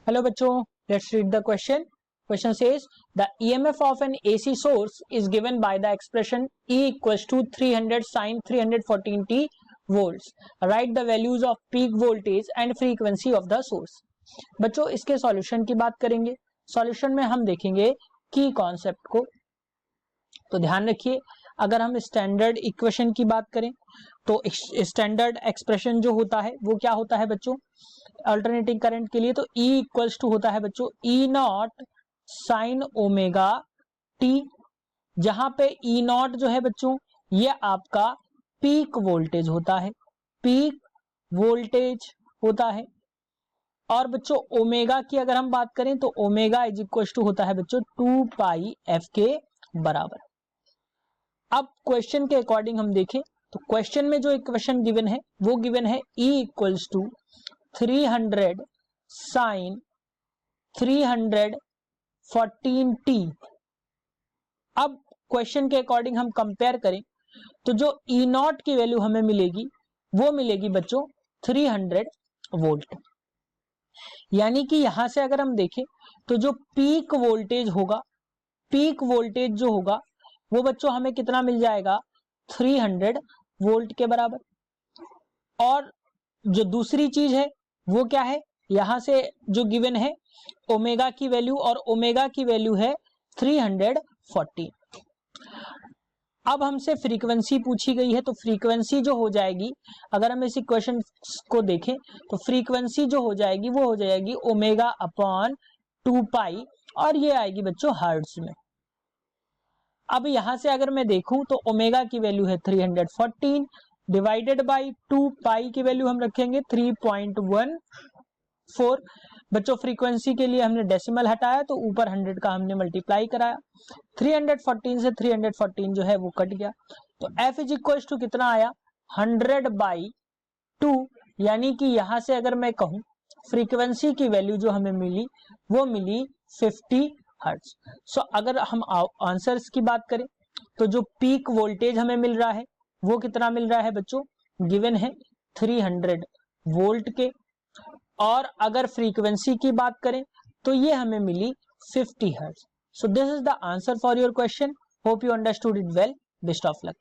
Hello बच्चों, let's read the question. Question says the EMF of an AC source is given by the expression E equals to 300 sin 314t volts. Write the values of peak voltage and frequency of the source. बच्चों इसके solution की बात करेंगे. Solution में हम देखेंगे की concept को. तो ध्यान रखिए, अगर हम स्टैंडर्ड इक्वेशन की बात करें तो स्टैंडर्ड एक्सप्रेशन जो होता है वो क्या होता है बच्चों अल्टरनेटिंग करंट के लिए. तो E इक्वल्स टू होता है बच्चों E not sine omega T, जहां पे E नॉट जो है बच्चों ये आपका पीक वोल्टेज होता है, पीक वोल्टेज होता है. और बच्चों ओमेगा की अगर हम बात करें तो ओमेगा इज इक्वल टू होता है बच्चों 2 पाई एफ के बराबर. अब क्वेश्चन के अकॉर्डिंग हम देखें तो क्वेश्चन में जो इक्वेशन गिवन है वो गिवन है E equals to 300 sign 314t. अब क्वेश्चन के अकॉर्डिंग हम कंपेयर करें तो जो E नॉट की वैल्यू हमें मिलेगी वो मिलेगी बच्चों 300 वोल्ट. यानी कि यहां से अगर हम देखें तो जो पीक वोल्टेज होगा, पीक वोल्टेज जो होगा वो बच्चों हमें कितना मिल जाएगा 300 वोल्ट के बराबर. और जो दूसरी चीज है वो क्या है, यहां से जो गिवन है ओमेगा की वैल्यू, और ओमेगा की वैल्यू है 340. अब हमसे फ्रीक्वेंसी पूछी गई है तो फ्रीक्वेंसी जो हो जाएगी, अगर हम इस इक्वेशन को देखें तो फ्रीक्वेंसी जो हो जाएगी वो हो जाएगी ओमेगा अपॉन 2 पाई, और ये आएगी बच्चों हर्ट्ज में. अब यहां से अगर मैं देखूं तो ओमेगा की वैल्यू है 314 डिवाइडेड बाई 2 पाई की वैल्यू हम रखेंगे 3.14. बच्चों फ्रीक्वेंसी के लिए हमने डेसिमल हटाया तो ऊपर 100 का हमने मल्टीप्लाई कराया. 314 से 314 जो है वो कट गया, तो F इज इक्वल टू कितना आया 100 बाई 2. यानी कि यहां से अगर मैं कहूं फ्रीक्वेंसी की वैल्यू जो हमें मिली वो मिली 50 हर्ट्ज. सो अगर हम आंसर्स की बात करें तो जो पीक वोल्टेज हमें मिल रहा है वो कितना मिल रहा है बच्चों, गिवन है 300 वोल्ट के. और अगर फ्रीक्वेंसी की बात करें तो ये हमें मिली 50 hertz. So this is the answer for your question. Hope you understood it well. Best of luck.